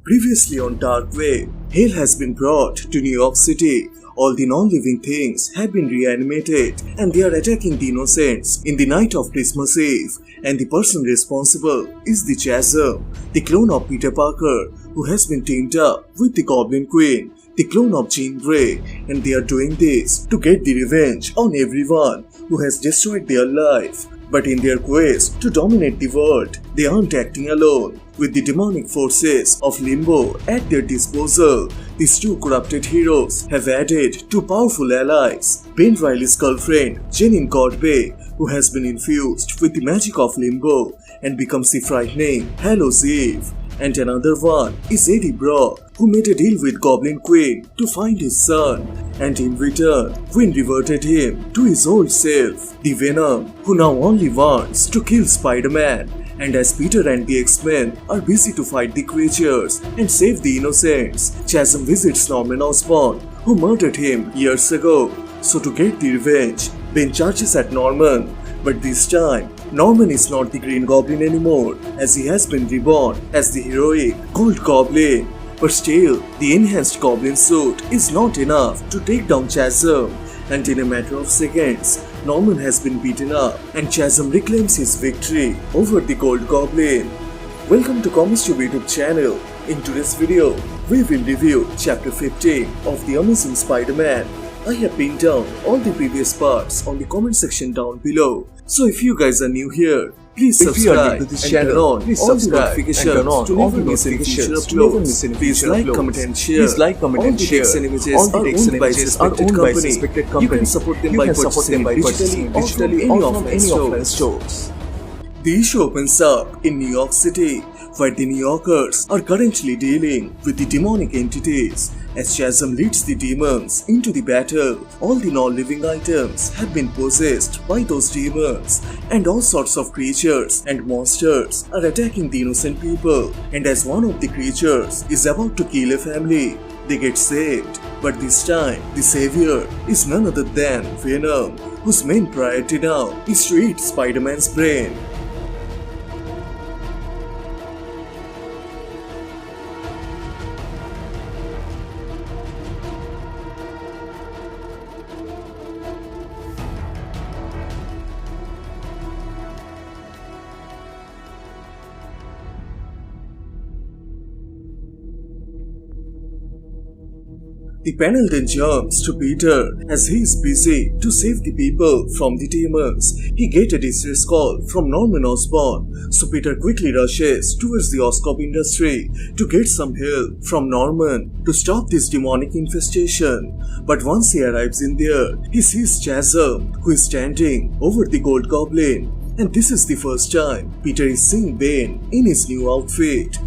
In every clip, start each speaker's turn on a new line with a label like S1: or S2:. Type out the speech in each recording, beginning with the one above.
S1: Previously on Dark Wave, Hal has been brought to New York City. All the non-living things have been reanimated and they are attacking the innocents in the night of Christmas Eve. And the person responsible is the Chasm, the clone of Peter Parker, who has been teamed up with the Goblin Queen, the clone of Jean Grey, and they are doing this to get the revenge on everyone who has destroyed their life. But in their quest to dominate the world, they aren't acting alone. With the demonic forces of Limbo at their disposal, these two corrupted heroes have added two powerful allies. Reilly's girlfriend, Janine Godbey, who has been infused with the magic of Limbo and becomes the frightening Hallows Eve. And another one is Eddie Brock, who made a deal with Goblin Queen to find his son, and in return, Queen reverted him to his old self, the Venom, who now only wants to kill Spider-Man. And as Peter and the X-Men are busy to fight the creatures and save the innocents, Chasm visits Norman Osborn, who murdered him years ago. So to get the revenge, Ben charges at Norman, but this time, Norman is not the Green Goblin anymore, as he has been reborn as the heroic Gold Goblin. But still, the enhanced Goblin suit is not enough to take down Chasm, and in a matter of seconds, Norman has been beaten up and Chasm reclaims his victory over the Gold Goblin. Welcome to Comicstube YouTube channel. In today's video, we will review Chapter 15 of The Amazing Spider-Man. I have pinned down all the previous parts on the comment section down below. So if you guys are new here, please subscribe to this channel, please all the notifications to never miss any future uploads. Please like, comment and share. All the text and images are owned by respected company. You can support them by purchasing digitally or from any offline stores. The issue opens up in New York City, where the New Yorkers are currently dealing with the demonic entities. As Chasm leads the demons into the battle, all the non-living items have been possessed by those demons, and all sorts of creatures and monsters are attacking the innocent people. And as one of the creatures is about to kill a family, they get saved. But this time, the savior is none other than Venom, whose main priority now is to eat Spider-Man's brain. The panel then jumps to Peter as he is busy to save the people from the demons. He gets a distress call from Norman Osborn, so Peter quickly rushes towards the Oscorp industry to get some help from Norman to stop this demonic infestation. But once he arrives in there, he sees Chasm, who is standing over the Gold Goblin. And this is the first time Peter is seeing Ben in his new outfit.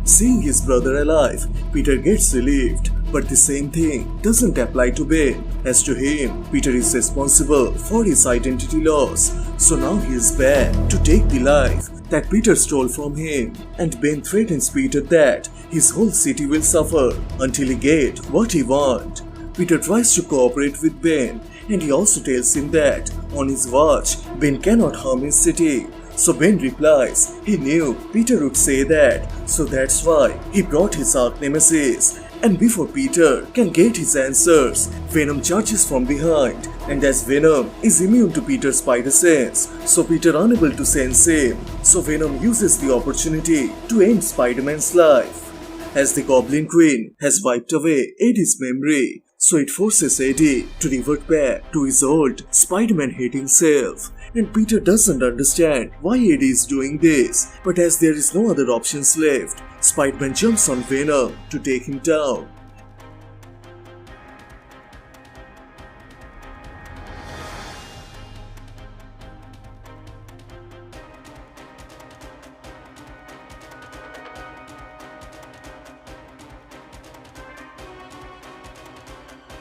S1: Seeing his brother alive, Peter gets relieved, but the same thing doesn't apply to Ben. As to him, Peter is responsible for his identity loss, so now he is back to take the life that Peter stole from him, and Ben threatens Peter that his whole city will suffer until he gets what he wants. Peter tries to cooperate with Ben, and he also tells him that on his watch, Ben cannot harm his city. So Ben replies he knew Peter would say that, so that's why he brought his arch nemesis. And before Peter can get his answers, Venom charges from behind, and as Venom is immune to Peter's spider sense, so Peter unable to sense him, so Venom uses the opportunity to end Spider-Man's life. As the Goblin Queen has wiped away Eddie's memory, so it forces Eddie to revert back to his old Spider-Man hating self. And Peter doesn't understand why Eddie is doing this, but as there is no other options left, Spider-Man jumps on Venom to take him down.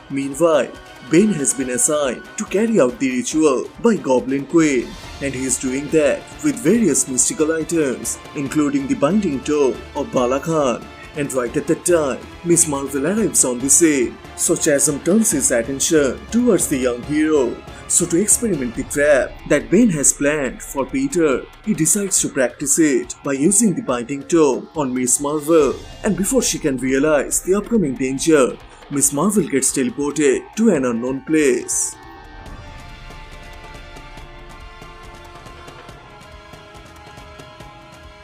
S1: Meanwhile, Ben has been assigned to carry out the ritual by Goblin Queen, and he is doing that with various mystical items, including the binding toe of Bala Khan. And right at that time, Miss Marvel arrives on the scene, so Chasm turns his attention towards the young hero, So to experiment the trap that Ben has planned for Peter, he decides to practice it by using the binding tome on Miss Marvel. And before she can realize the upcoming danger, Miss Marvel gets teleported to an unknown place.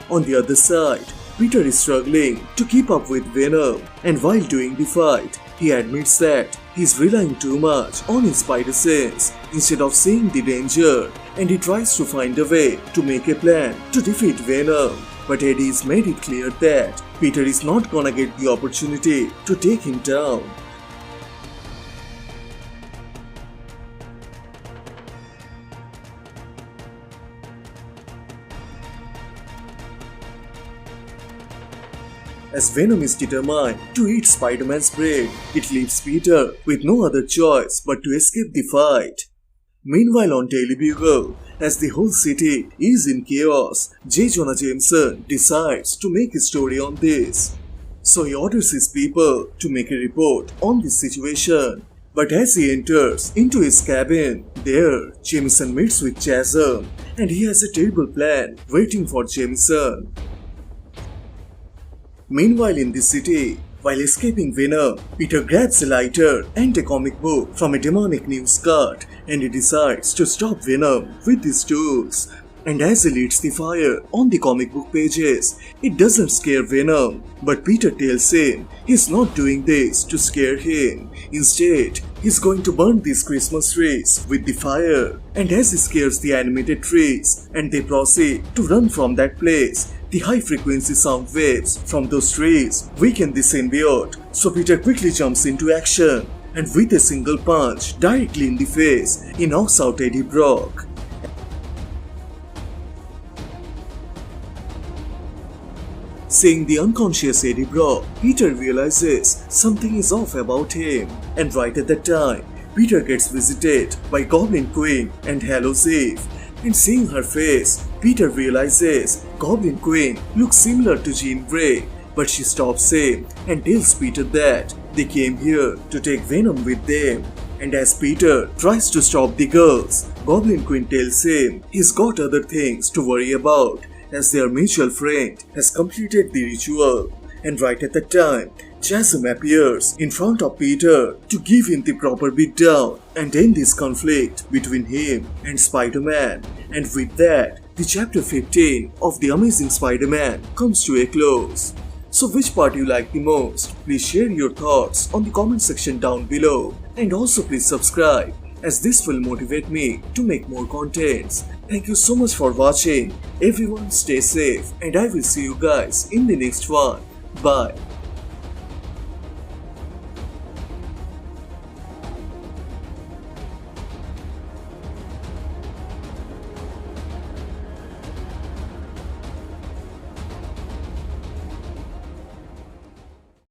S1: On the other side, Peter is struggling to keep up with Venom, and while doing the fight, he admits that he's relying too much on his spider sense instead of seeing the danger, and he tries to find a way to make a plan to defeat Venom. But Eddie's made it clear that Peter is not gonna get the opportunity to take him down. As Venom is determined to eat Spider-Man's brain, it leaves Peter with no other choice but to escape the fight. Meanwhile on Daily Bugle, as the whole city is in chaos, J. Jonah Jameson decides to make a story on this. So he orders his people to make a report on this situation. But as he enters into his cabin, there Jameson meets with Chasm, and he has a terrible plan waiting for Jameson. Meanwhile in the city, while escaping Venom, Peter grabs a lighter and a comic book from a demonic news cart, and he decides to stop Venom with these tools. And as he lights the fire on the comic book pages, it doesn't scare Venom, but Peter tells him he's not doing this to scare him. Instead, he's going to burn these Christmas trees with the fire. And as he scares the animated trees and they proceed to run from that place, the high-frequency sound waves from those trees weaken the symbiote, so Peter quickly jumps into action, and with a single punch directly in the face, he knocks out Eddie Brock. Seeing the unconscious Eddie Brock, Peter realizes something is off about him, and right at that time, Peter gets visited by Goblin Queen and Hallows Eve. And seeing her face, Peter realizes Goblin Queen looks similar to Jean Grey, but she stops him and tells Peter that they came here to take Venom with them. And as Peter tries to stop the girls, Goblin Queen tells him he's got other things to worry about, as their mutual friend has completed the ritual. And right at that time, Chasm appears in front of Peter to give him the proper beatdown and end this conflict between him and Spider-Man. And with that, the chapter 15 of The Amazing Spider-Man comes to a close. So which part you like the most? Please share your thoughts on the comment section down below. And also please subscribe, as this will motivate me to make more contents. Thank you so much for watching. Everyone stay safe, and I will see you guys in the next one. Bye.